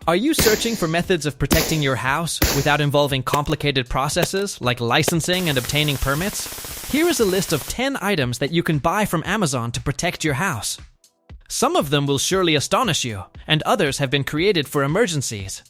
Are you searching for methods of protecting your house without involving complicated processes like licensing and obtaining permits? Here is a list of 10 items that you can buy from Amazon to protect your house. Some of them will surely astonish you, and others have been created for emergencies.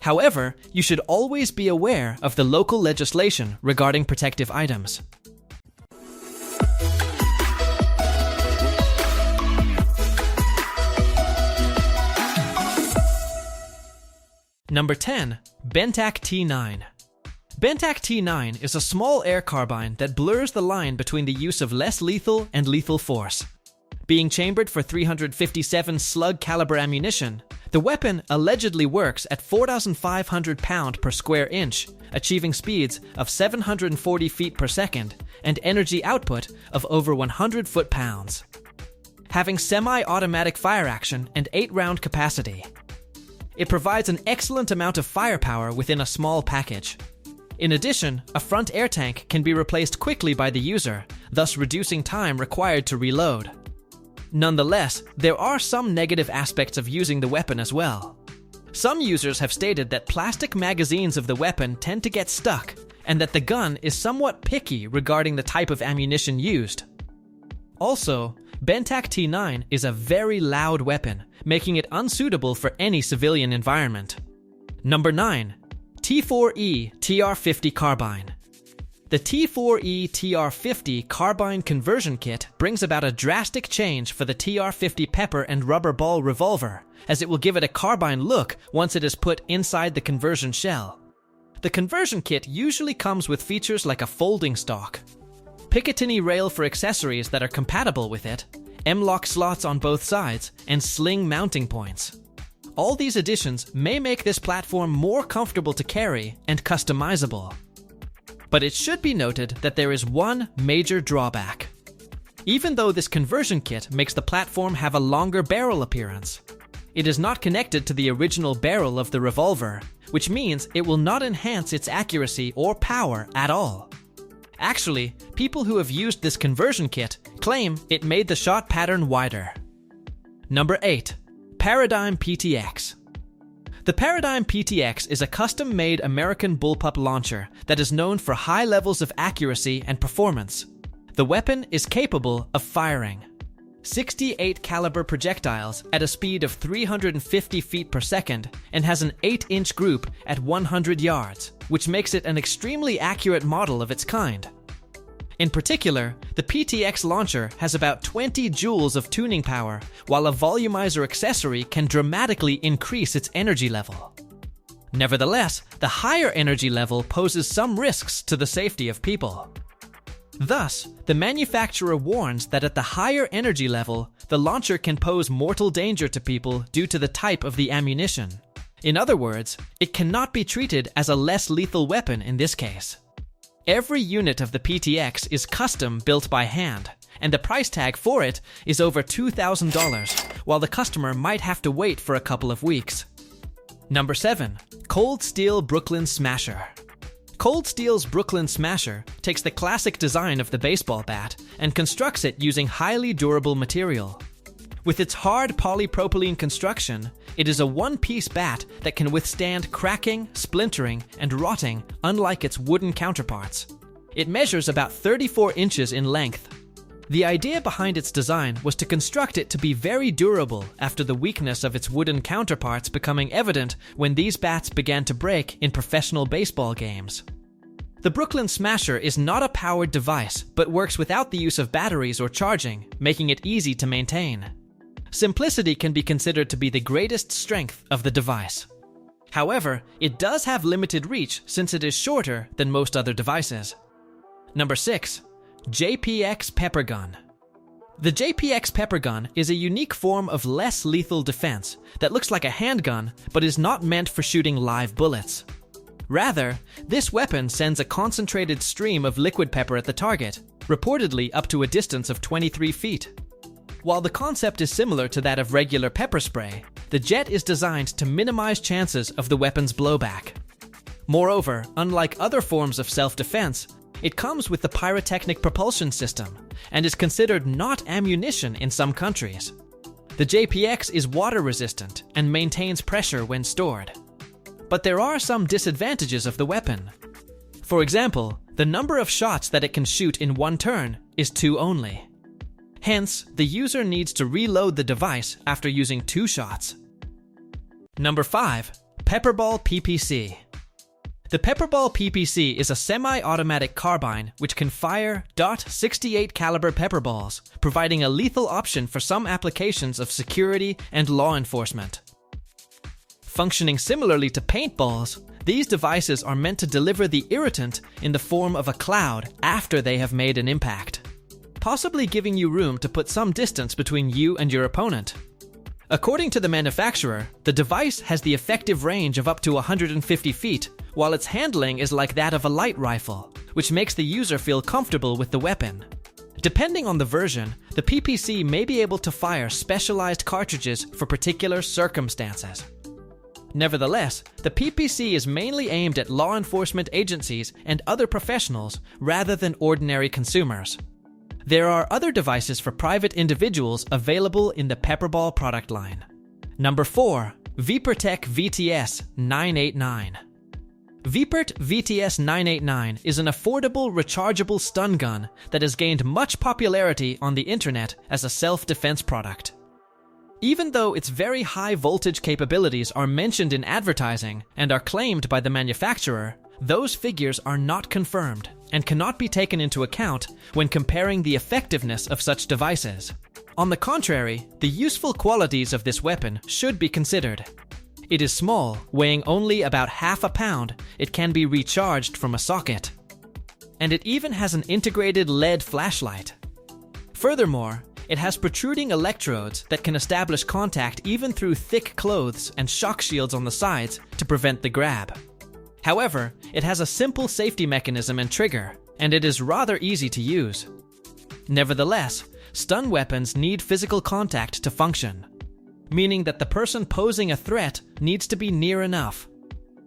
However, you should always be aware of the local legislation regarding protective items. Number 10. Bentac T9. Bentac T9 is a small air carbine that blurs the line between the use of less lethal and lethal force. Being chambered for 357 slug caliber ammunition, the weapon allegedly works at 4,500 pound per square inch, achieving speeds of 740 feet per second and energy output of over 100 foot-pounds. Having semi-automatic fire action and 8-round capacity, it provides an excellent amount of firepower within a small package. In addition, a front air tank can be replaced quickly by the user, thus reducing time required to reload. Nonetheless, there are some negative aspects of using the weapon as well. Some users have stated that plastic magazines of the weapon tend to get stuck, and that the gun is somewhat picky regarding the type of ammunition used. Also, Bentac T9 is a very loud weapon, making it unsuitable for any civilian environment. Number 9. T4E TR50 Carbine. The T4E TR50 Carbine conversion kit brings about a drastic change for the TR50 pepper and rubber ball revolver, as it will give it a carbine look once it is put inside the conversion shell. The conversion kit usually comes with features like a folding stock, Picatinny rail for accessories that are compatible with it, M-lock slots on both sides, and sling mounting points. All these additions may make this platform more comfortable to carry and customizable. But it should be noted that there is one major drawback. Even though this conversion kit makes the platform have a longer barrel appearance, it is not connected to the original barrel of the revolver, which means it will not enhance its accuracy or power at all. Actually, people who have used this conversion kit claim it made the shot pattern wider. Number 8. Paradigm PTX. The Paradigm PTX is a custom-made American bullpup launcher that is known for high levels of accuracy and performance. The weapon is capable of firing 68 caliber projectiles at a speed of 350 feet per second and has an 8-inch group at 100 yards, which makes it an extremely accurate model of its kind. In particular, the PTX launcher has about 20 joules of tuning power, while a volumizer accessory can dramatically increase its energy level. Nevertheless, the higher energy level poses some risks to the safety of people. Thus, the manufacturer warns that at the higher energy level, the launcher can pose mortal danger to people due to the type of the ammunition. In other words, it cannot be treated as a less lethal weapon in this case. Every unit of the PTX is custom built by hand, and the price tag for it is over $2,000, while the customer might have to wait for a couple of weeks. Number 7. Cold Steel Brooklyn Smasher. Cold Steel's Brooklyn Smasher takes the classic design of the baseball bat and constructs it using highly durable material. With its hard polypropylene construction, it is a one-piece bat that can withstand cracking, splintering, and rotting, unlike its wooden counterparts. It measures about 34 inches in length. The idea behind its design was to construct it to be very durable after the weakness of its wooden counterparts becoming evident when these bats began to break in professional baseball games. The Brooklyn Smasher is not a powered device, but works without the use of batteries or charging, making it easy to maintain. Simplicity can be considered to be the greatest strength of the device. However, it does have limited reach since it is shorter than most other devices. Number 6. JPX Pepper Gun. The JPX Pepper Gun is a unique form of less lethal defense that looks like a handgun but is not meant for shooting live bullets. Rather, this weapon sends a concentrated stream of liquid pepper at the target, reportedly up to a distance of 23 feet. While the concept is similar to that of regular pepper spray, the jet is designed to minimize chances of the weapon's blowback. Moreover, unlike other forms of self-defense, it comes with the pyrotechnic propulsion system and is considered not ammunition in some countries. The JPX is water resistant and maintains pressure when stored. But there are some disadvantages of the weapon. For example, the number of shots that it can shoot in one turn is 2 only. Hence, the user needs to reload the device after using 2 shots. Number 5. PepperBall PPC. The PepperBall PPC is a semi-automatic carbine which can fire .68 caliber pepper balls, providing a lethal option for some applications of security and law enforcement. Functioning similarly to paintballs, these devices are meant to deliver the irritant in the form of a cloud after they have made an impact, possibly giving you room to put some distance between you and your opponent. According to the manufacturer, the device has the effective range of up to 150 feet, while its handling is like that of a light rifle, which makes the user feel comfortable with the weapon. Depending on the version, the PPC may be able to fire specialized cartridges for particular circumstances. Nevertheless, the PPC is mainly aimed at law enforcement agencies and other professionals rather than ordinary consumers. There are other devices for private individuals available in the PepperBall product line. Number 4. VIPERTEK VTS 989. VIPERT VTS 989 is an affordable rechargeable stun gun that has gained much popularity on the internet as a self-defense product. Even though its very high voltage capabilities are mentioned in advertising and are claimed by the manufacturer, those figures are not confirmed and cannot be taken into account when comparing the effectiveness of such devices. On the contrary, the useful qualities of this weapon should be considered. It is small, weighing only about half a pound. It can be recharged from a socket. And it even has an integrated LED flashlight. Furthermore, it has protruding electrodes that can establish contact even through thick clothes and shock shields on the sides to prevent the grab. However, it has a simple safety mechanism and trigger, and it is rather easy to use. Nevertheless, stun weapons need physical contact to function, meaning that the person posing a threat needs to be near enough.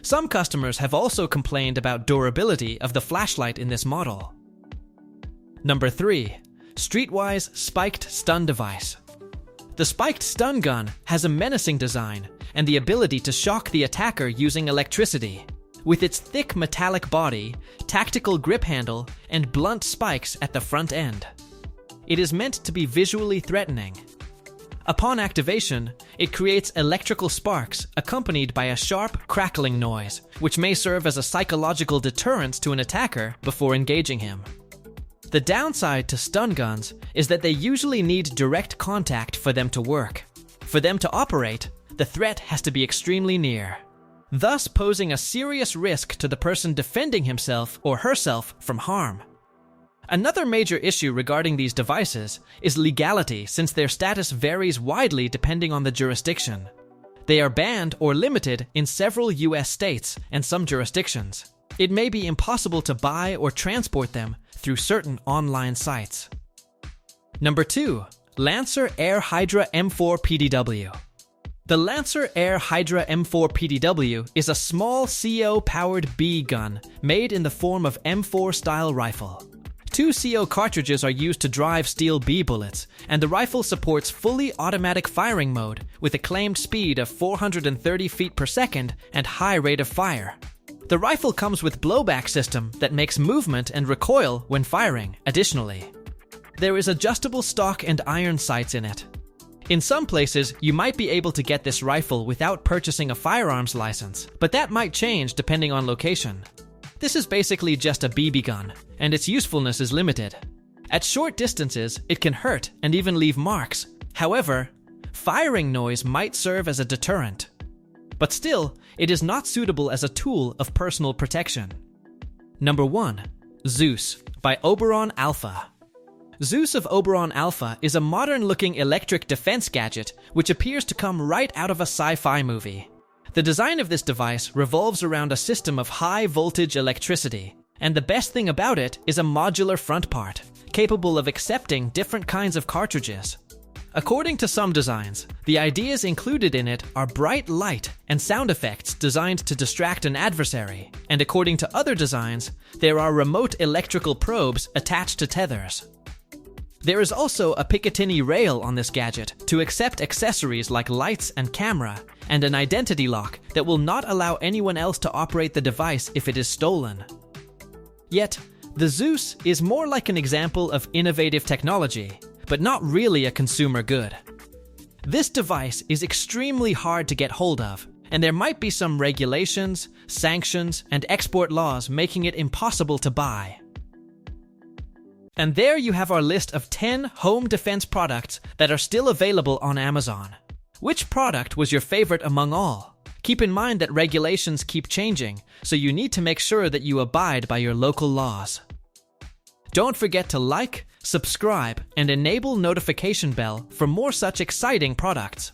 Some customers have also complained about durability of the flashlight in this model. Number 3. Streetwise Spiked Stun Device. The spiked stun gun has a menacing design and the ability to shock the attacker using electricity. With its thick metallic body, tactical grip handle, and blunt spikes at the front end. It is meant to be visually threatening. Upon activation, it creates electrical sparks accompanied by a sharp, crackling noise, which may serve as a psychological deterrent to an attacker before engaging him. The downside to stun guns is that they usually need direct contact for them to work. For them to operate, the threat has to be extremely near, thus posing a serious risk to the person defending himself or herself from harm. Another major issue regarding these devices is legality, since their status varies widely depending on the jurisdiction. They are banned or limited in several US states and some jurisdictions. It may be impossible to buy or transport them through certain online sites. Number 2. Lancer Air Hydra M4 PDW. The Lancer Air Hydra M4 PDW is a small CO-powered B gun made in the form of M4 style rifle. 2 CO cartridges are used to drive steel B bullets, and the rifle supports fully automatic firing mode with a claimed speed of 430 feet per second and high rate of fire. The rifle comes with blowback system that makes movement and recoil when firing, additionally. There is adjustable stock and iron sights in it. In some places, you might be able to get this rifle without purchasing a firearms license, but that might change depending on location. This is basically just a BB gun, and its usefulness is limited. At short distances, it can hurt and even leave marks. However, firing noise might serve as a deterrent. But still, it is not suitable as a tool of personal protection. Number 1. Zeus by Oberon Alpha. Zeus of Oberon Alpha is a modern-looking electric defense gadget which appears to come right out of a sci-fi movie. The design of this device revolves around a system of high-voltage electricity, and the best thing about it is a modular front part, capable of accepting different kinds of cartridges. According to some designs, the ideas included in it are bright light and sound effects designed to distract an adversary, and according to other designs, there are remote electrical probes attached to tethers. There is also a Picatinny rail on this gadget to accept accessories like lights and camera, and an identity lock that will not allow anyone else to operate the device if it is stolen. Yet, the Zeus is more like an example of innovative technology, but not really a consumer good. This device is extremely hard to get hold of, and there might be some regulations, sanctions, and export laws making it impossible to buy. And there you have our list of 10 home defense products that are still available on Amazon. Which product was your favorite among all? Keep in mind that regulations keep changing, so you need to make sure that you abide by your local laws. Don't forget to like, subscribe, and enable notification bell for more such exciting products.